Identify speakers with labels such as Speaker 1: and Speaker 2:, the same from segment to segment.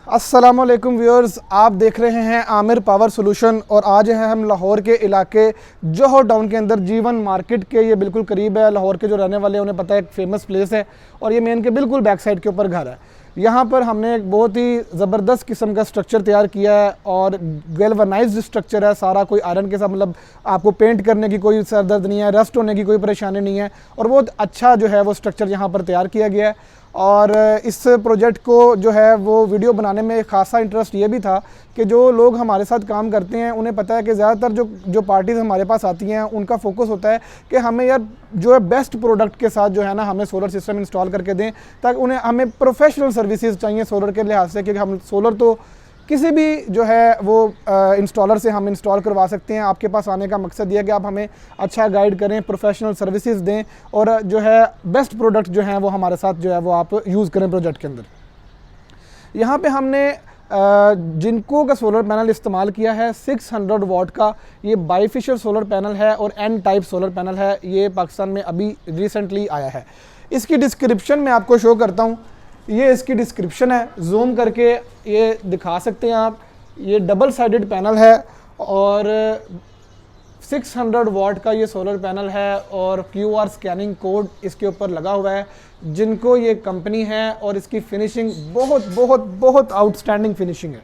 Speaker 1: अस्सलामुअलैकुम व्यूअर्स, आप देख रहे हैं आमिर पावर सॉल्यूशन और आज है हम लाहौर के इलाके जोहर टाउन के अंदर जीवन मार्केट के ये बिल्कुल करीब है। लाहौर के जो रहने वाले हैं उन्हें पता है, एक फेमस प्लेस है और ये मेन के बिल्कुल बैक साइड के ऊपर घर है। यहाँ पर हमने एक बहुत ही ज़बरदस्त किस्म का स्ट्रक्चर तैयार किया है और गैल्वनाइज्ड स्ट्रक्चर है सारा, कोई आयरन के साथ, मतलब आपको पेंट करने की कोई सर दर्द नहीं है, रस्ट होने की कोई परेशानी नहीं है और बहुत अच्छा जो है वो स्ट्रक्चर यहाँ पर तैयार किया गया है। और इस प्रोजेक्ट को जो है वो वीडियो बनाने में खासा इंटरेस्ट ये भी था कि जो लोग हमारे साथ काम करते हैं उन्हें पता है कि ज़्यादातर जो पार्टीज़ हमारे पास आती हैं उनका फोकस होता है कि हमें यार जो है बेस्ट प्रोडक्ट के साथ जो है ना हमें सोलर सिस्टम इंस्टॉल करके दें, ताकि उन्हें हमें प्रोफेशनल सर्विसेज चाहिए सोलर के लिहाज से, क्योंकि हम सोलर तो किसी भी जो है वो इंस्टॉलर से हम इंस्टॉल करवा सकते हैं। आपके पास आने का मकसद ये है कि आप हमें अच्छा गाइड करें, प्रोफेशनल सर्विसेज दें और जो है बेस्ट प्रोडक्ट जो हैं वो हमारे साथ जो है वो आप यूज़ करें प्रोजेक्ट के अंदर। यहाँ पे हमने जिनको का सोलर पैनल इस्तेमाल किया है 600 वाट का, ये बाईफिशियल सोलर पैनल है और एन टाइप सोलर पैनल है। ये पाकिस्तान में अभी रिसेंटली आया है। इसकी डिस्क्रिप्शन में आपको शो करता हूँ, ये इसकी डिस्क्रिप्शन है, जूम करके ये दिखा सकते हैं आप। ये डबल साइडेड पैनल है और 600 वाट का ये सोलर पैनल है और QR स्कैनिंग कोड इसके ऊपर लगा हुआ है। जिनको ये कंपनी है और इसकी फिनिशिंग बहुत बहुत बहुत आउटस्टैंडिंग फिनिशिंग है।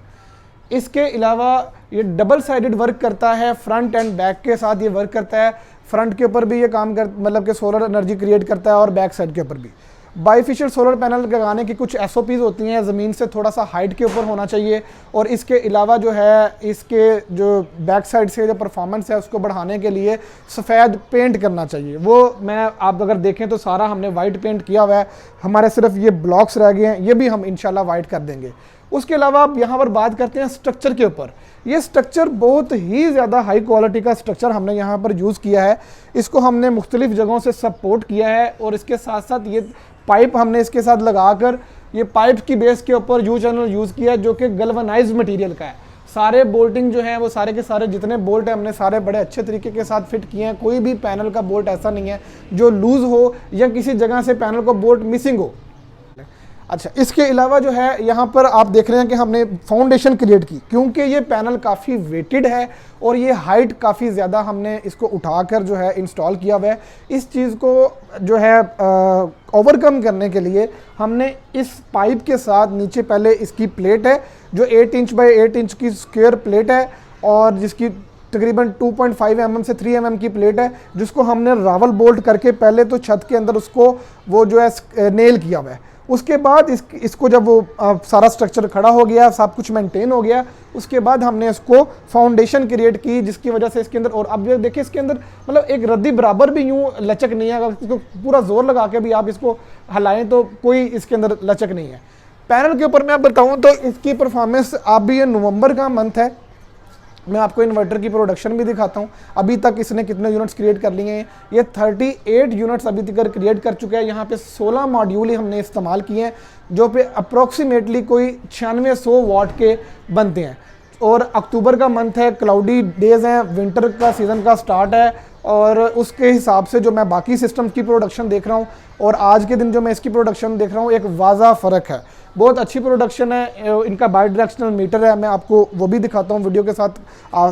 Speaker 1: इसके अलावा ये डबल साइडेड वर्क करता है, फ्रंट एंड बैक के साथ ये वर्क करता है। फ्रंट के ऊपर भी ये काम कर मतलब कि सोलर एनर्जी क्रिएट करता है और बैक साइड के ऊपर भी। बाईफिशियल सोलर पैनल लगाने की कुछ SOPs होती हैं, ज़मीन से थोड़ा सा हाइट के ऊपर होना चाहिए और इसके अलावा जो है इसके जो बैक साइड से जो परफॉर्मेंस है उसको बढ़ाने के लिए सफ़ेद पेंट करना चाहिए। वो मैं आप अगर देखें तो सारा हमने वाइट पेंट किया हुआ है, हमारे सिर्फ ये ब्लॉक्स रह गए हैं, ये भी हम इंशाल्लाह वाइट कर देंगे। उसके अलावा आप यहाँ पर बात करते हैं स्ट्रक्चर के ऊपर। ये स्ट्रक्चर बहुत ही ज़्यादा हाई क्वालिटी का स्ट्रक्चर हमने यहाँ पर यूज़ किया है। इसको हमने मुख्तलिफ़ जगहों से सपोर्ट किया है और इसके साथ साथ ये पाइप हमने इसके साथ लगाकर ये पाइप की बेस के ऊपर यू चैनल यूज़ किया है जो कि गल्वनाइज्ड मटेरियल का है। सारे बोल्टिंग जो है वो सारे के सारे जितने बोल्ट हैं हमने सारे बड़े अच्छे तरीके के साथ फिट किए हैं। कोई भी पैनल का बोल्ट ऐसा नहीं है जो लूज़ हो या किसी जगह से पैनल को बोल्ट मिसिंग हो। अच्छा, इसके अलावा जो है यहाँ पर आप देख रहे हैं कि हमने फाउंडेशन क्रिएट की, क्योंकि ये पैनल काफ़ी वेटेड है और ये हाइट काफ़ी ज़्यादा हमने इसको उठाकर जो है इंस्टॉल किया हुआ है। इस चीज़ को जो है ओवरकम करने के लिए हमने इस पाइप के साथ नीचे पहले इसकी प्लेट है जो 8 इंच बाई 8 इंच की स्क्वायर प्लेट है और जिसकी तकरीबन 2.5 mm से 3 mm की प्लेट है, जिसको हमने रावल बोल्ट करके पहले तो छत के अंदर उसको वो जो है नेल किया हुआ है। उसके बाद इसको जब वो सारा स्ट्रक्चर खड़ा हो गया, सब कुछ मेंटेन हो गया, उसके बाद हमने इसको फाउंडेशन क्रिएट की, जिसकी वजह से इसके अंदर, और अब ये देखिए इसके अंदर मतलब एक रद्दी बराबर भी यूँ लचक नहीं है। अगर इसको पूरा जोर लगा के भी आप इसको हिलाएं तो कोई इसके अंदर लचक नहीं है। पैनल के ऊपर मैं बताऊँ तो इसकी परफॉर्मेंस, आप भी ये नवंबर का मंथ है, मैं आपको इन्वर्टर की प्रोडक्शन भी दिखाता हूँ। अभी तक इसने कितने यूनिट्स क्रिएट कर लिए हैं। ये 38 यूनिट्स अभी तक क्रिएट कर चुका है। यहाँ पे 16 मॉड्यूल ही हमने इस्तेमाल किए हैं जो पे अप्रोक्सीमेटली कोई 9600 वाट के बनते हैं। और अक्टूबर का मंथ है, क्लाउडी डेज हैं, विंटर का सीज़न का स्टार्ट है और उसके हिसाब से जो मैं बाकी सिस्टम की प्रोडक्शन देख रहा हूँ और आज के दिन जो मैं इसकी प्रोडक्शन देख रहा हूँ, एक वाज़ा फ़र्क है। बहुत अच्छी प्रोडक्शन है। इनका बाई डायरेक्शनल मीटर है, मैं आपको वो भी दिखाता हूँ वीडियो के साथ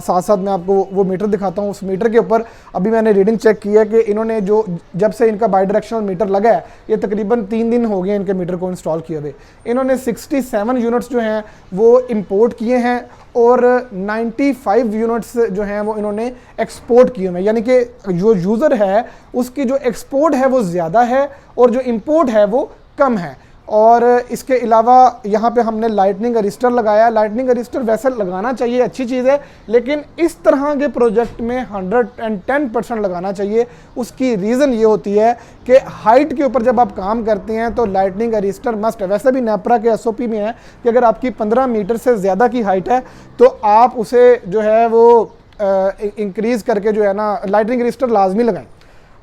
Speaker 1: साथ मैं आपको वो मीटर दिखाता हूँ। उस मीटर के ऊपर अभी मैंने रीडिंग चेक की है कि इन्होंने जो जब से इनका बाई डायरेक्शनल मीटर लगा है, ये तकरीबन 3 दिन हो गए इनके मीटर को इंस्टॉल किए हुए। इन्होंने 67 यूनिट्स जो हैं वो इम्पोर्ट किए हैं और 95 यूनिट्स जो हैं वो इन्होंने एक्सपोर्ट किए हुए हैं। यानी कि जो यूज़र है उसकी जो एक्सपोर्ट है वो ज़्यादा है और जो इंपोर्ट है वो कम है। और इसके अलावा यहाँ पे हमने लाइटनिंग अरिस्टर लगाया। लाइटनिंग अरिस्टर वैसे लगाना चाहिए, अच्छी चीज़ है, लेकिन इस तरह के प्रोजेक्ट में 110% लगाना चाहिए। उसकी रीज़न ये होती है कि हाइट के ऊपर जब आप काम करते हैं तो लाइटनिंग अरिस्टर मस्ट है। वैसे भी नेपरा के SOP में है कि अगर आपकी 15 मीटर से ज़्यादा की हाइट है तो आप उसे जो है वो इंक्रीज़ करके जो है ना लाइटनिंग अरिस्टर लाजमी लगाएं।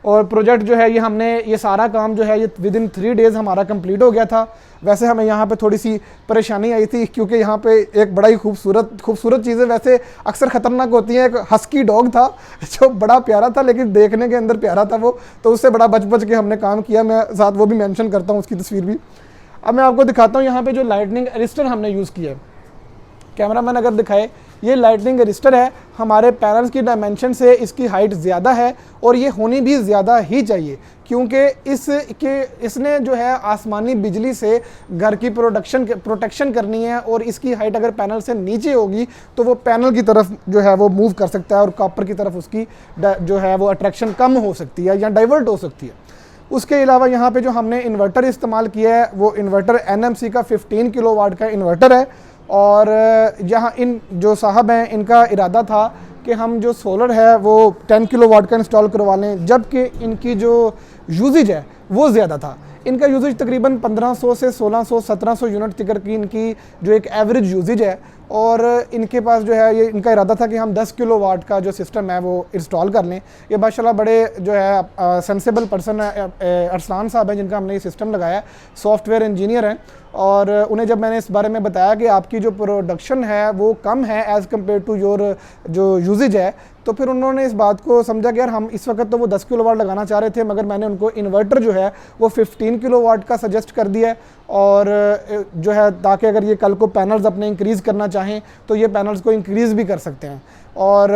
Speaker 1: और प्रोजेक्ट जो है ये हमने ये सारा काम जो है ये विदिन 3 डेज़ हमारा कंप्लीट हो गया था। वैसे हमें यहाँ पे थोड़ी सी परेशानी आई थी क्योंकि यहाँ पे एक बड़ा ही खूबसूरत चीज़ें वैसे अक्सर ख़तरनाक होती हैं। एक हस्की डॉग था जो बड़ा प्यारा था लेकिन देखने के अंदर प्यारा था वो, तो उससे बड़ा बच के हमने काम किया। मैं साथ वो भी मेंशन करता हूँ उसकी तस्वीर भी। अब मैं आपको दिखाता हूँ यहाँ पे जो लाइटनिंग अरिस्टर हमने यूज़ किया है, कैमरामैन अगर दिखाए, ये लाइटनिंग अरिस्टर है। हमारे पैनल्स की डायमेंशन से इसकी हाइट ज़्यादा है और ये होनी भी ज़्यादा ही चाहिए, क्योंकि इसने जो है आसमानी बिजली से घर की प्रोटेक्शन करनी है, और इसकी हाइट अगर पैनल से नीचे होगी तो वो पैनल की तरफ जो है वो मूव कर सकता है और कॉपर की तरफ उसकी जो है वो अट्रैक्शन कम हो सकती है या डाइवर्ट हो सकती है। उसके अलावा यहाँ पे जो हमने इन्वर्टर इस्तेमाल किया है वो इन्वर्टर NMC का 15 किलोवाट का इन्वर्टर है। और यहाँ इन जो साहब हैं इनका इरादा था कि हम जो सोलर है वो 10 किलोवाट का इंस्टॉल करवा लें, जबकि इनकी जो यूजेज है वो ज़्यादा था। इनका यूजेज तकरीबन 1500 से 1600 1700 यूनिट तक की इनकी जो एक एवरेज यूजेज है, और इनके पास जो है ये इनका इरादा था कि हम 10 किलोवाट का जो सिस्टम है वो इंस्टॉल कर लें। ये माशाल्लाह बड़े जो है सेंसेबल पर्सन है, अरसलान साहब हैं जिनका हमने ये सिस्टम लगाया है, सॉफ्टवेयर इंजीनियर हैं। और उन्हें जब मैंने इस बारे में बताया कि आपकी जो प्रोडक्शन है वो कम है एज़ कम्पेयर टू योर जो यूजेज है, तो फिर उन्होंने इस बात को समझा कि यार हम इस वक्त तो वो 10 किलोवाट लगाना चाह रहे थे, मगर मैंने उनको इन्वर्टर जो है वो 15 किलोवाट का सजेस्ट कर दिया है, और जो है ताकि अगर ये कल को पैनल्स अपने इंक्रीज़ करना चाहें तो ये पैनल्स को इंक्रीज़ भी कर सकते हैं। और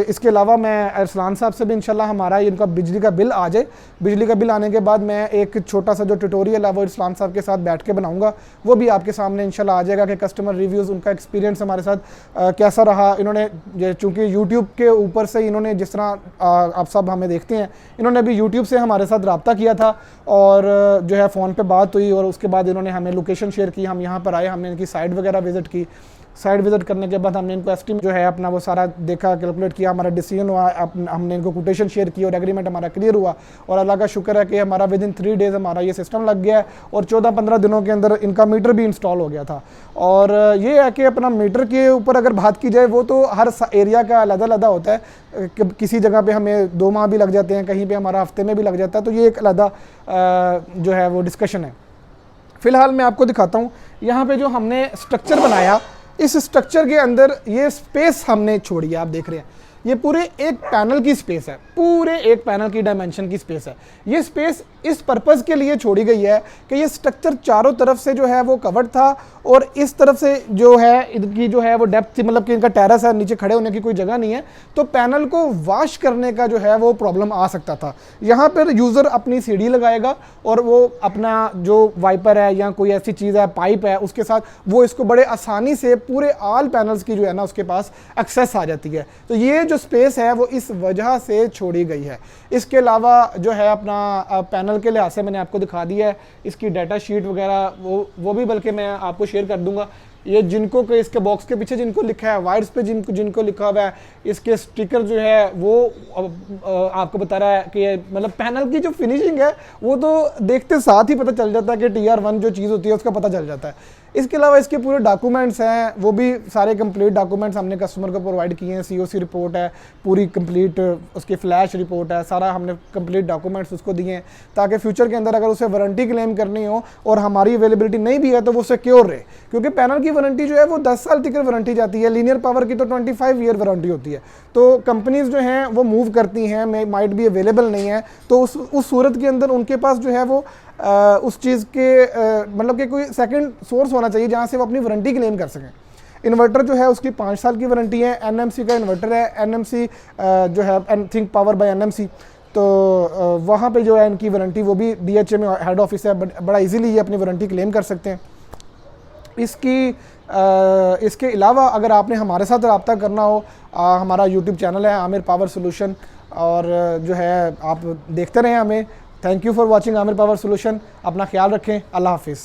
Speaker 1: इसके अलावा मैं अरसलान साहब से भी इंशाल्लाह हमारा इनका बिजली का बिल आ जाए, बिजली का बिल आने के बाद मैं एक छोटा सा जो ट्यूटोरियल है वो अरसलान साहब के साथ बैठ के बनाऊंगा, वो भी आपके सामने इंशाल्लाह आ जाएगा कि कस्टमर रिव्यूज़, उनका एक्सपीरियंस हमारे साथ कैसा रहा। इन्होंने चूँकि यूट्यूब के ऊपर से इन्होंने जिस तरह आप सब हमें देखते हैं, इन्होंने भी यूट्यूब से हमारे साथ रब्ता किया था और जो है फ़ोन पर बात हुई, और उसके बाद इन्होंने हमें लोकेशन शेयर की, हम यहाँ पर आए, हमने इनकी साइट वगैरह विज़िट की। साइट विज़िट करने के बाद हमने इनको एस्टीमेट जो है अपना वो सारा देखा, कैलकुलेट किया, हमारा डिसीजन हुआ, हमने इनको कोटेशन शेयर की और एग्रीमेंट हमारा क्लियर हुआ। और अल्लाह का शुक्र है कि हमारा विद इन 3 डेज़ हमारा ये सिस्टम लग गया है और 14-15 दिनों के अंदर इनका मीटर भी इंस्टॉल हो गया था। और ये है कि अपना मीटर के ऊपर अगर बात की जाए, वो तो हर एरिया का अलग-अलग होता है, किसी जगह पे हमें 2 माह भी लग जाते हैं, कहीं पे हमारा हफ्ते में भी लग जाता है, तो ये एक अलग जो है वो डिस्कशन है। फ़िलहाल मैं आपको दिखाता हूँ यहाँ पे जो हमने स्ट्रक्चर बनाया, इस स्ट्रक्चर के अंदर ये स्पेस हमने छोड़ी है, आप देख रहे हैं ये पूरे एक पैनल की स्पेस है, पूरे एक पैनल की डायमेंशन की स्पेस है। ये स्पेस इस पर्पज़ के लिए छोड़ी गई है कि ये स्ट्रक्चर चारों तरफ से जो है वो कवर्ड था, और इस तरफ से जो है इनकी जो है वो डेप्थ थी, मतलब कि इनका टेरेस है, नीचे खड़े होने की कोई जगह नहीं है, तो पैनल को वॉश करने का जो है वो प्रॉब्लम आ सकता था। यहाँ पर यूज़र अपनी सीढ़ी लगाएगा और वो अपना जो वाइपर है या कोई ऐसी चीज़ है, पाइप है, उसके साथ वो इसको बड़े आसानी से पूरे ऑल पैनल्स की जो है ना उसके पास एक्सेस आ जाती है। तो ये जो स्पेस है वो इस वजह से छोड़ी गई है। इसके अलावा जो है अपना पैनल के लिहाज से मैंने आपको दिखा दिया है, इसकी डाटा शीट वगैरह वो भी बल्कि मैं आपको शेयर कर दूंगा। ये जिनको के इसके बॉक्स के पीछे जिनको लिखा है वाइड्स पे जिनको लिखा हुआ है, इसके स्टिकर जो है वो आपको बता रहा है कि मतलब पैनल की जो फिनिशिंग है वो तो देखते साथ ही पता चल जाता है कि TR1 जो चीज़ होती है उसका पता चल जाता है। इसके अलावा इसके पूरे डॉक्यूमेंट्स हैं, वो भी सारे कंप्लीट डॉक्यूमेंट्स हमने कस्टमर को प्रोवाइड किए हैं। COC रिपोर्ट है पूरी कंप्लीट, उसकी फ्लैश रिपोर्ट है, सारा हमने कंप्लीट डॉक्यूमेंट्स उसको दिए हैं, ताकि फ्यूचर के अंदर अगर उसे वारंटी क्लेम करनी हो और हमारी अवेलेबिलिटी नहीं भी है तो वो सिक्योर रहे, क्योंकि पैनल की वारंटी जो है वो 10 साल तक वारंटी जाती है, लीनियर पावर की तो 25 ईयर वारंटी होती है। तो कंपनीज जो हैं वो मूव करती हैं, माइट भी अवेलेबल नहीं है, तो उस सूरत के अंदर उनके पास जो है वो उस चीज़ के मतलब कि कोई सेकंड सोर्स होना चाहिए जहाँ से वो अपनी वारंटी क्लेम कर सकें। इन्वर्टर जो है उसकी 5 साल की वारंटी है, NMC का इन्वर्टर है, NMC जो है थिंक पावर बाय NMC, तो वहाँ पे जो है इनकी वारंटी वो भी DHA में हेड ऑफिस है, बड़ा इजीली ये अपनी वारंटी क्लेम कर सकते हैं। इसके अलावा अगर आपने हमारे साथ रब्ता करना हो, हमारा YouTube चैनल है आमिर पावर सोल्यूशन, और जो है आप देखते रहें हमें। Thank you for watching Aamir power solution. अपना ख्याल रखें, अल्लाह हाफिज़।